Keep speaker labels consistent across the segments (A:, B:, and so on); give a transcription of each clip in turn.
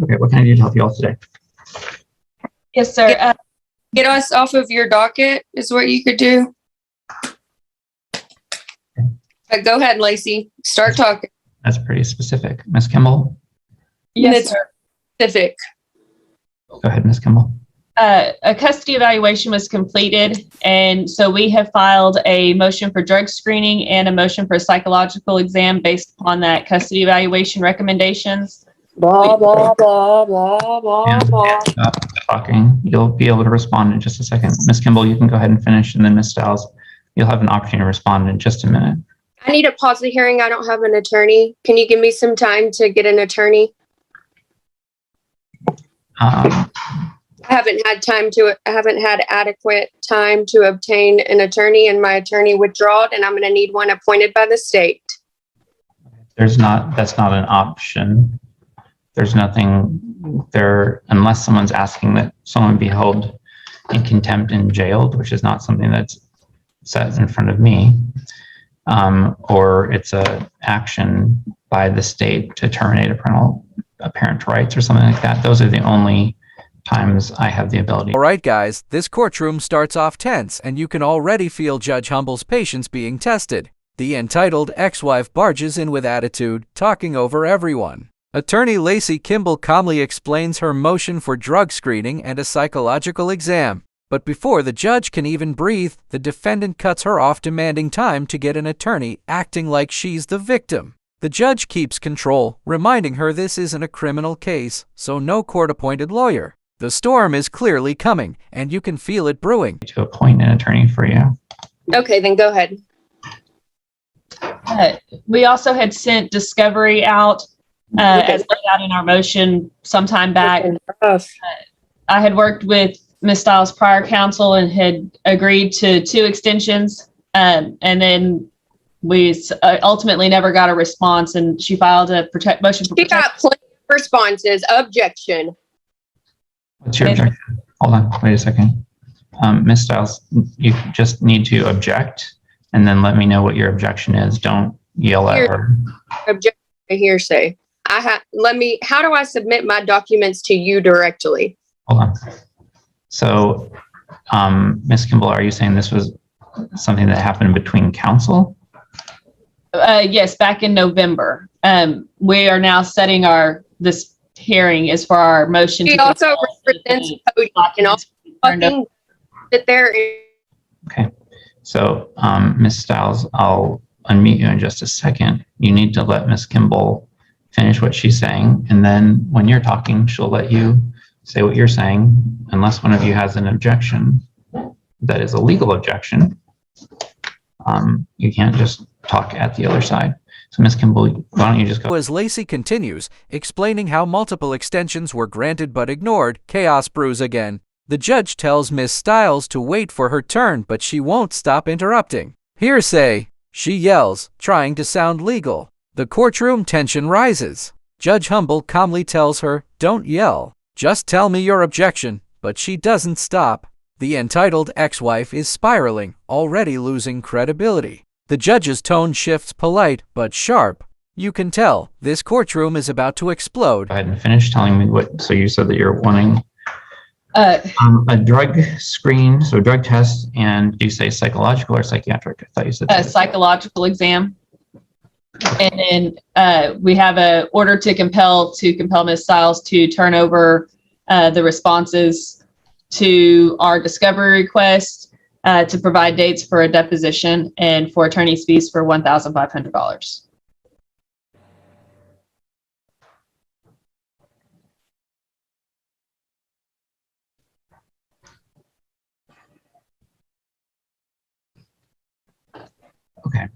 A: Okay, what can I do to help you all today?
B: Yes, sir. Get us off of your docket is what you could do. Go ahead, Lacey. Start talking.
A: That's pretty specific. Ms. Kimball?
B: Yes, sir. Specific.
A: Go ahead, Ms. Kimball.
C: A custody evaluation was completed, and so we have filed a motion for drug screening and a motion for a psychological exam based upon that custody evaluation recommendations.
B: Blah, blah, blah, blah, blah, blah.
A: Stop talking. You'll be able to respond in just a second. Ms. Kimball, you can go ahead and finish, and then Ms. Stiles, you'll have an opportunity to respond in just a minute.
B: I need to pause the hearing. I don't have an attorney. Can you give me some time to get an attorney? I haven't had adequate time to obtain an attorney, and my attorney withdrawed, and I'm going to need one appointed by the state.
A: That's not an option. There's nothing there unless someone's asking that someone be held in contempt and jailed, which is not something that's set in front of me. Or it's a action by the state to terminate a parent's rights or something like that. Those are the only times I have the ability.
D: All right, guys, this courtroom starts off tense, and you can already feel Judge Humble's patience being tested. The entitled ex-wife barges in with attitude, talking over everyone. Attorney Lacey Kimball calmly explains her motion for drug screening and a psychological exam. But before the judge can even breathe, the defendant cuts her off, demanding time to get an attorney, acting like she's the victim. The judge keeps control, reminding her this isn't a criminal case, so no court-appointed lawyer. The storm is clearly coming, and you can feel it brewing.
A: To appoint an attorney for you.
B: Okay, then go ahead.
C: We also had sent discovery out as laid out in our motion sometime back. I had worked with Ms. Stiles' prior counsel and had agreed to 2 extensions, and then we ultimately never got a response, and she filed a motion for protection.
B: She got plenty of responses. Objection.
A: What's your objection? Hold on, wait a second. Ms. Stiles, you just need to object and then let me know what your objection is. Don't yell at her.
B: Objection to hearsay. How do I submit my documents to you directly?
A: Hold on. So, Ms. Kimball, are you saying this was something that happened between counsel?
C: Yes, back in November. We are now setting this hearing is for our motion.
B: She also represents Cody and also fucking sit there.
A: Okay. So, Ms. Stiles, I'll unmute you in just a second. You need to let Ms. Kimball finish what she's saying, and then when you're talking, she'll let you say what you're saying, unless one of you has an objection that is a legal objection. You can't just talk at the other side. So, Ms. Kimball, why don't you just go?
D: As Lacey continues, explaining how multiple extensions were granted but ignored, chaos brews again. The judge tells Ms. Stiles to wait for her turn, but she won't stop interrupting. Hearsay, she yells, trying to sound legal. The courtroom tension rises. Judge Humble calmly tells her, "Don't yell. Just tell me your objection," but she doesn't stop. The entitled ex-wife is spiraling, already losing credibility. The judge's tone shifts polite but sharp. You can tell this courtroom is about to explode.
A: Go ahead and finish telling me what. So you said that you're wanting a drug screen, so drug test, and do you say psychological or psychiatric? I thought you said
C: a psychological exam. And then we have an order to compel Ms. Stiles to turn over the responses to our discovery request, to provide dates for a deposition, and for attorney's fees for $1,500.
A: Okay.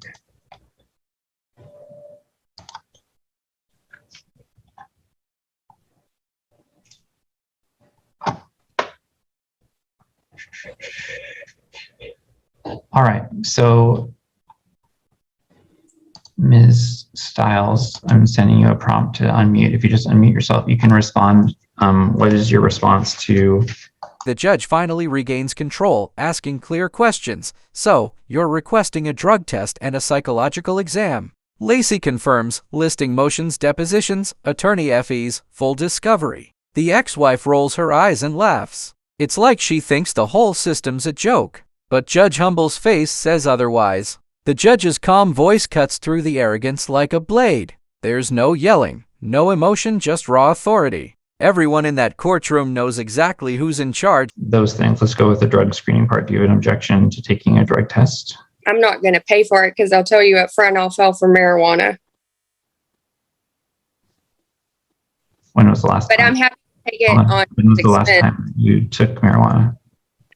A: All right, so Ms. Stiles, I'm sending you a prompt to unmute. If you just unmute yourself, you can respond. What is your response to?
D: The judge finally regains control, asking clear questions. So, you're requesting a drug test and a psychological exam. Lacey confirms, listing motions, depositions, attorney fees, full discovery. The ex-wife rolls her eyes and laughs. It's like she thinks the whole system's a joke. But Judge Humble's face says otherwise. The judge's calm voice cuts through the arrogance like a blade. There's no yelling, no emotion, just raw authority. Everyone in that courtroom knows exactly who's in charge.
A: Those things. Let's go with the drug screening part. Do you have an objection to taking a drug test?
B: I'm not going to pay for it because I'll tell you up front, I'll fell for marijuana.
A: When was the last
B: But
A: time?
B: I'm happy to take it
A: Hold on.
B: on
A: When was the last
B: expense.
A: time you took marijuana?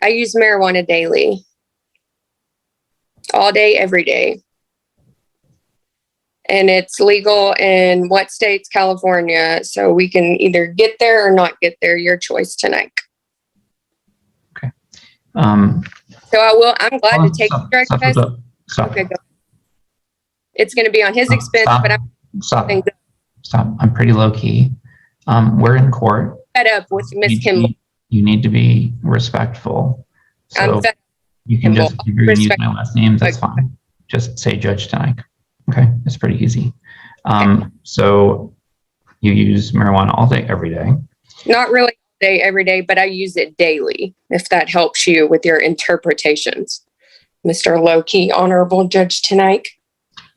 B: I use marijuana daily. All day, every day. And it's legal in what states? California. So we can either get there or not get there. Your choice tonight. So I'm glad to take the drug test.
A: Stop.
B: Okay, go. It's going to be on his expense,
A: Stop.
B: but I'm
A: Stop. I'm pretty low key. We're in court.
B: fed up with Miss Kimball.
A: You need to be respectful. So
B: I'm fed
A: you can just, if you're going to use
B: Respect-
A: my last names, that's fine. Just say Judge Tenig. Okay, it's pretty easy. So you use marijuana all day, every day.
B: Not really all day, every day, but I use it daily, if that helps you with your interpretations. Mr. Low-Key Honorable Judge Tenig.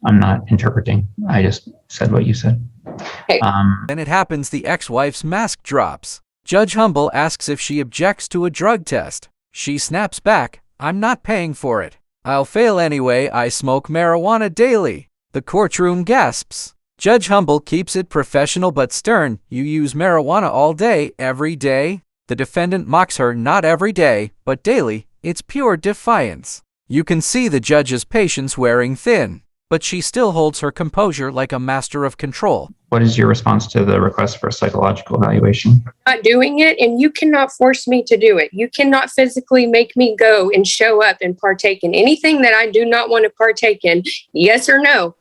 A: I'm not interpreting. I just said what you said.
B: Okay.
D: Then it happens, the ex-wife's mask drops. Judge Humble asks if she objects to a drug test. She snaps back, I'm not paying for it. I'll fail anyway, I smoke marijuana daily. The courtroom gasps. Judge Humble keeps it professional but stern. You use marijuana all day, every day? The defendant mocks her, not every day, but daily. It's pure defiance. You can see the judge's patience wearing thin, but she still holds her composure like a master of control.
A: What is your response to the request for a psychological evaluation?
B: Not doing it, and you cannot force me to do it. You cannot physically make me go and show up and partake in anything that I do not want to partake in. Yes or no?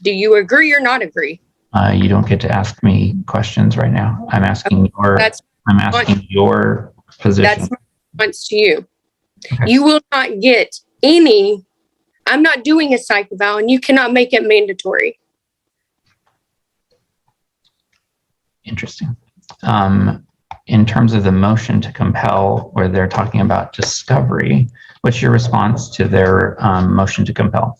B: Do you agree or not agree?
A: You don't get to ask me questions right now. I'm asking
B: That's
A: your position.
B: That's my response to you.
A: Okay.
B: You will not get any. I'm not doing a psych eval, and you cannot make it mandatory.
A: Interesting. In terms of the motion to compel, where they're talking about discovery, what's your response to their motion to compel?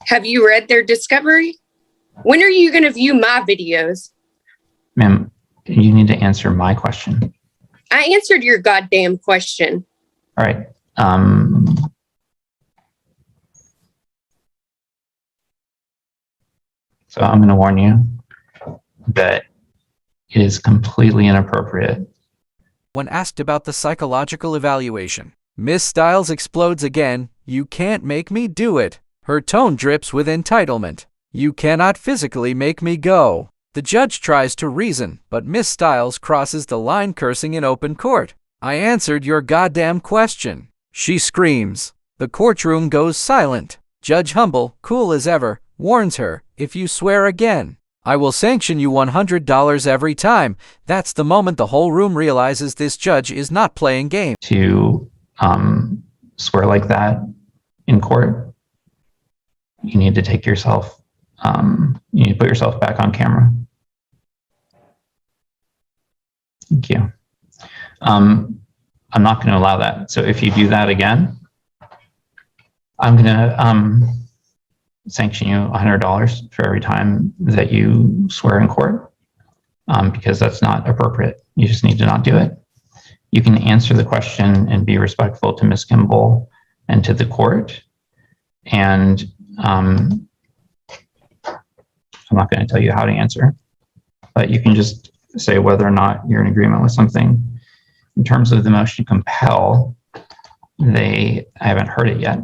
B: Have you read their discovery? When are you going to view my videos?
A: Ma'am, you need to answer my question.
B: I answered your goddamn question.
A: All right. So I'm going to warn you that it is completely inappropriate.
D: When asked about the psychological evaluation, Miss Stiles explodes again. You can't make me do it. Her tone drips with entitlement. You cannot physically make me go. The judge tries to reason, but Miss Stiles crosses the line, cursing in open court. I answered your goddamn question. She screams. The courtroom goes silent. Judge Humble, cool as ever, warns her, if you swear again, I will sanction you $100 every time. That's the moment the whole room realizes this judge is not playing games.
A: To swear like that in court, you need to take yourself, you need to put yourself back on camera. Thank you. I'm not going to allow that. So if you do that again, I'm going to sanction you $100 for every time that you swear in court, because that's not appropriate. You just need to not do it. You can answer the question and be respectful to Ms. Kimball and to the court. And I'm not going to tell you how to answer, but you can just say whether or not you're in agreement with something. In terms of the motion to compel, I haven't heard it yet.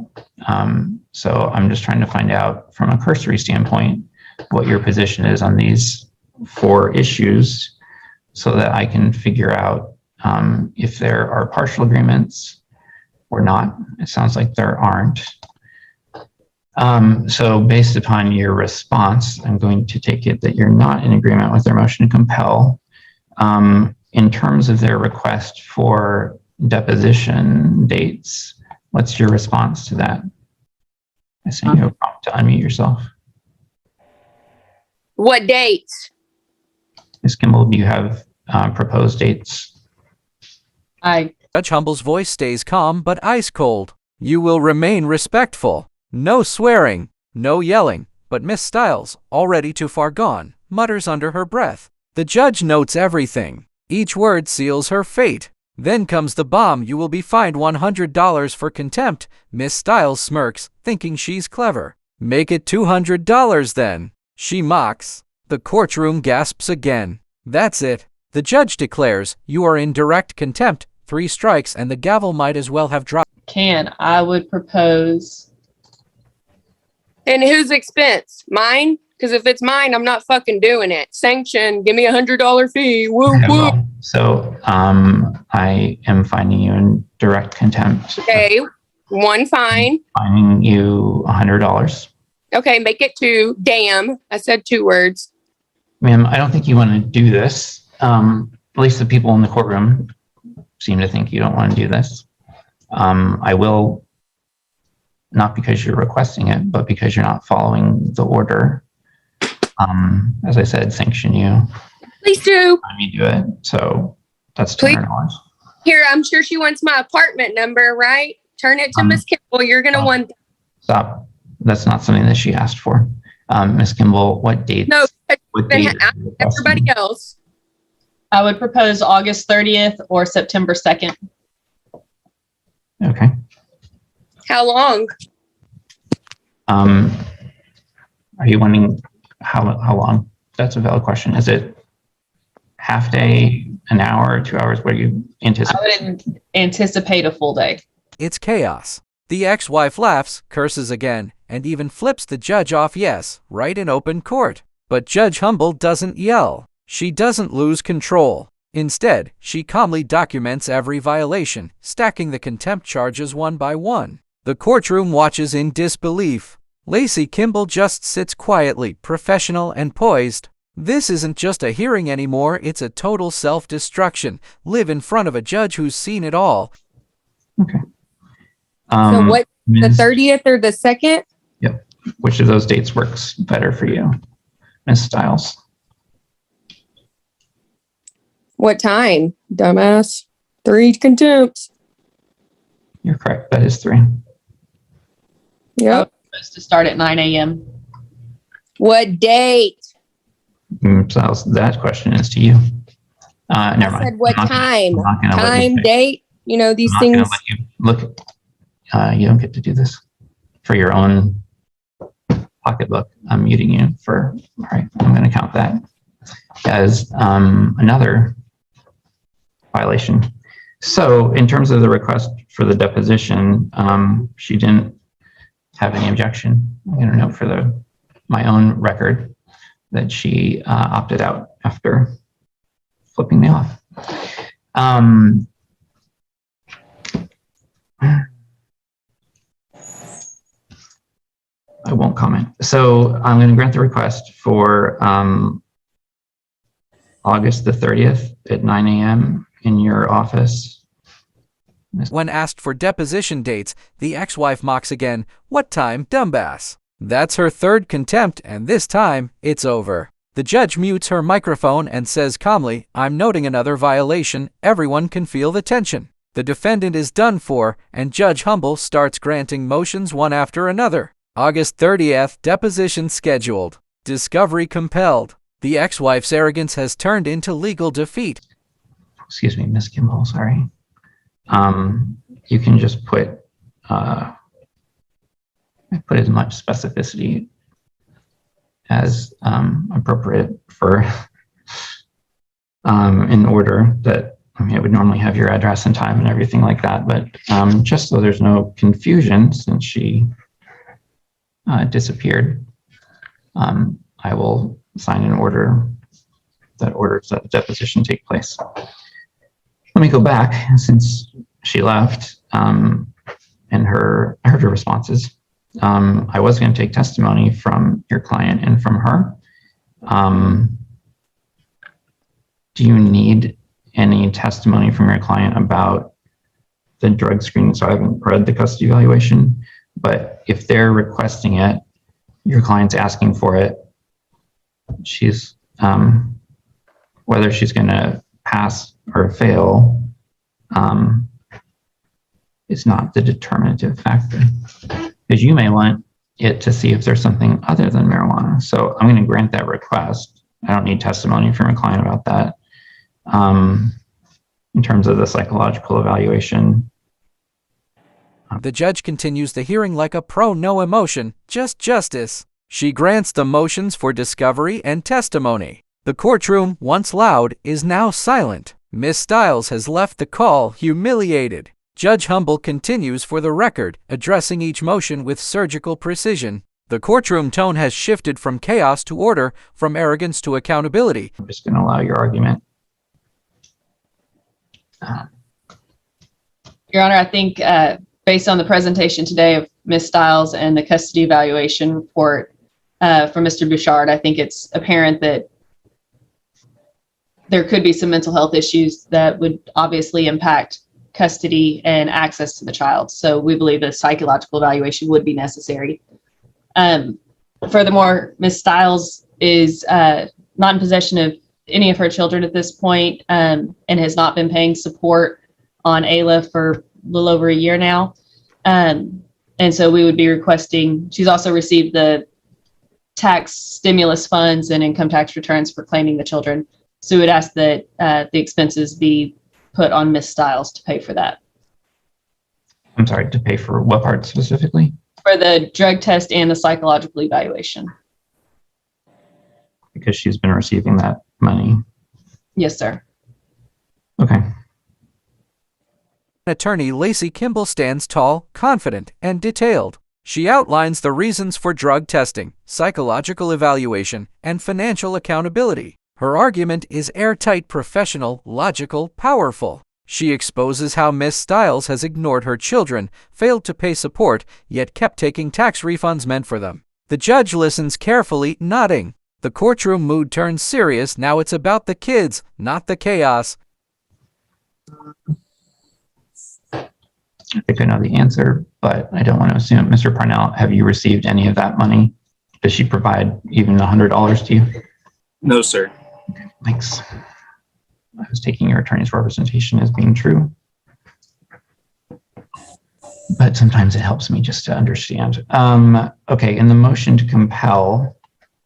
A: So I'm just trying to find out from a cursory standpoint what your position is on these 4 issues so that I can figure out if there are partial agreements or not. It sounds like there aren't. So based upon your response, I'm going to take it that you're not in agreement with their motion to compel. In terms of their request for deposition dates, what's your response to that? I sent you a prompt to unmute yourself.
B: What dates?
A: Ms. Kimball, do you have proposed dates?
D: Judge Humble's voice stays calm but ice cold. You will remain respectful. No swearing, no yelling, but Miss Stiles, already too far gone, mutters under her breath. The judge notes everything. Each word seals her fate. Then comes the bomb. You will be fined $100 for contempt. Miss Stiles smirks, thinking she's clever. Make it $200 then. She mocks. The courtroom gasps again. That's it. The judge declares, you are in direct contempt. 3 strikes and the gavel might as well have dropped.
C: I would propose.
B: And whose expense? Mine? Because if it's mine, I'm not fucking doing it. Sanction, give me $100 fee. Woo
A: Okay,
B: woo.
A: well, so I am finding you in direct contempt.
B: Okay, 1 fine.
A: Finding you $100.
B: Okay, make it 2. Damn, I said 2 words.
A: Ma'am, I don't think you want to do this. At least the people in the courtroom seem to think you don't want to do this. I will, not because you're requesting it, but because you're not following the order. As I said, sanction you.
B: Please do.
A: Let me do it. So that's
B: Please.
A: $200.
B: Here, I'm sure she wants my apartment number, right? Turn it to Miss Kimball. You're going to want.
A: Stop. That's not something that she asked for. Ms. Kimball, what date?
B: No,
A: What date?
B: everybody else.
C: I would propose August 30th or September 2nd.
A: Okay.
B: How long?
A: Are you wanting how long? That's a valid question. Is it half day, an hour, 2 hours? What do you anticipate?
C: I would anticipate a full day.
D: It's chaos. The ex-wife laughs, curses again, and even flips the judge off yes, right in open court. But Judge Humble doesn't yell. She doesn't lose control. Instead, she calmly documents every violation, stacking the contempt charges one by one. The courtroom watches in disbelief. Lacey Kimball just sits quietly, professional and poised. This isn't just a hearing anymore, it's a total self-destruction. Live in front of a judge who's seen it all.
A: Okay.
B: So what, the 30th or the 2nd?
A: Yep. Which of those dates works better for you, Ms. Stiles?
B: What time, dumbass? 3 contempts.
A: You're correct. That is 3.
B: Yep.
C: Supposed to start at 9 a.m.
B: What date?
A: Stiles, that question is to you. Never mind.
B: I said what time?
A: I'm not gonna let
B: Time,
A: you pick.
B: date? You know, these
A: I'm not
B: things.
A: gonna let you look. You don't get to do this for your own pocketbook. I'm muting you for. All right. I'm going to count that as another violation. So in terms of the request for the deposition, she didn't have any objection. I'm going to note for my own record that she opted out after flipping me off. I won't comment. So I'm going to grant the request for August the 30th at 9 a.m. in your office.
D: When asked for deposition dates, the ex-wife mocks again, "What time, dumbass?" That's her third contempt, and this time, it's over. The judge mutes her microphone and says calmly, "I'm noting another violation. Everyone can feel the tension." The defendant is done for, and Judge Humble starts granting motions one after another. August 30th, deposition scheduled. Discovery compelled. The ex-wife's arrogance has turned into legal defeat.
A: Excuse me, Ms. Kimball, sorry. You can just put as much specificity as appropriate for in order that, I mean, it would normally have your address and time and everything like that, but just so there's no confusion, since she disappeared, I will sign an order that orders that the deposition take place. Let me go back, since she left, and I heard her responses. I was going to take testimony from your client and from her. Do you need any testimony from your client about the drug screening? So I haven't read the custody evaluation, But if they're requesting it, your client's asking for it, she's, whether she's going to pass or fail, is not the determinative factor. Because you may want it to see if there's something other than marijuana. So I'm going to grant that request. I don't need testimony from a client about that. In terms of the psychological evaluation.
D: The judge continues the hearing like a pro, no emotion, just justice. She grants the motions for discovery and testimony. The courtroom, once loud, is now silent. Miss Stiles has left the call humiliated. Judge Humble continues for the record, addressing each motion with surgical precision. The courtroom tone has shifted from chaos to order, from arrogance to accountability.
A: I'm just going to allow your argument.
C: Your Honor, I think based on the presentation today of Ms. Stiles and the custody evaluation report from Mr. Bouchard, I think it's apparent that there could be some mental health issues that would obviously impact custody and access to the child. So we believe a psychological evaluation would be necessary. Furthermore, Ms. Stiles is not in possession of any of her children at this point, and has not been paying support on AILA for a little over a year now. And so we would be requesting, she's also received the tax stimulus funds and income tax returns for claiming the children. So we would ask that the expenses be put on Ms. Stiles to pay for that.
A: I'm sorry, to pay for what part specifically?
C: For the drug test and the psychological evaluation.
A: Because she's been receiving that money.
C: Yes, sir.
A: Okay.
D: Attorney Lacey Kimball stands tall, confident, and detailed. She outlines the reasons for drug testing, psychological evaluation, and financial accountability. Her argument is airtight, professional, logical, powerful. She exposes how Miss Stiles has ignored her children, failed to pay support, yet kept taking tax refunds meant for them. The judge listens carefully, nodding. The courtroom mood turns serious. Now it's about the kids, not the chaos.
A: I think I know the answer, but I don't want to assume. Mr. Parnell, have you received any of that money? Does she provide even $100 to you?
E: No, sir.
A: Okay, thanks. I was taking your attorney's representation as being true. But sometimes it helps me just to understand. Okay, in the motion to compel,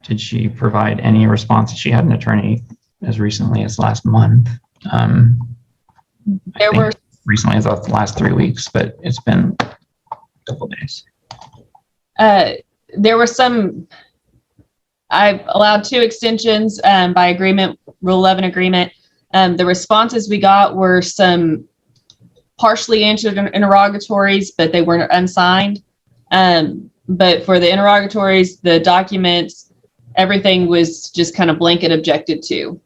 A: did she provide any response? She had an attorney as recently as last month.
C: There were
A: recently as the last 3 weeks, but it's been a couple of days.
C: there were some, I allowed 2 extensions by agreement, Rule 11 agreement. The responses we got were some partially answered interrogatories, but they weren't unsigned. But for the interrogatories, the documents, everything was just kind of blanket objected to.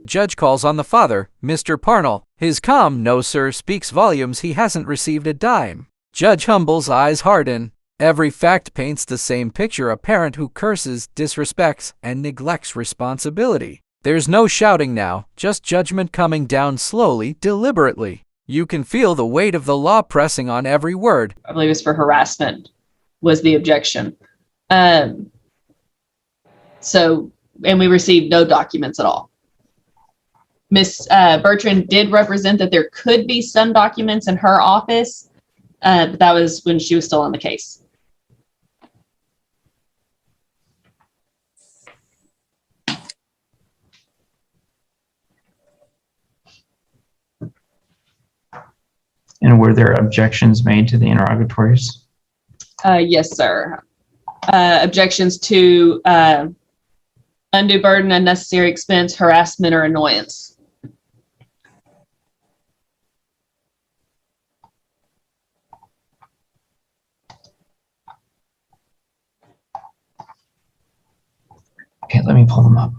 D: Judge calls on the father, Mr. Parnell. His calm "no sir" speaks volumes. He hasn't received a dime. Judge Humble's eyes harden. Every fact paints the same picture: a parent who curses, disrespects, and neglects responsibility. There's no shouting now, just judgment coming down slowly, deliberately. You can feel the weight of the law pressing on every word.
C: I believe it's for harassment was the objection. So, and we received no documents at all. Ms. Bertrand did represent that there could be some documents in her office, but that was when she was still on the case.
A: And were there objections made to the interrogatories?
C: Yes, sir. Objections to undue burden, unnecessary expense, harassment, or annoyance.
A: Okay, let me pull them up.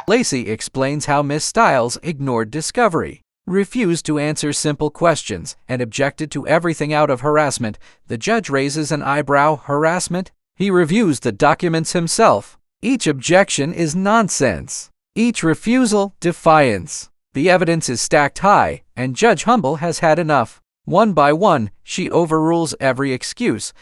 D: Lacey explains how Miss Stiles ignored discovery, refused to answer simple questions, and objected to everything out of harassment. The judge raises an eyebrow. Harassment? He reviews the documents himself. Each objection is nonsense. Each refusal, defiance. The evidence is stacked high, and Judge Humble has had enough. One by one, she overrules every excuse,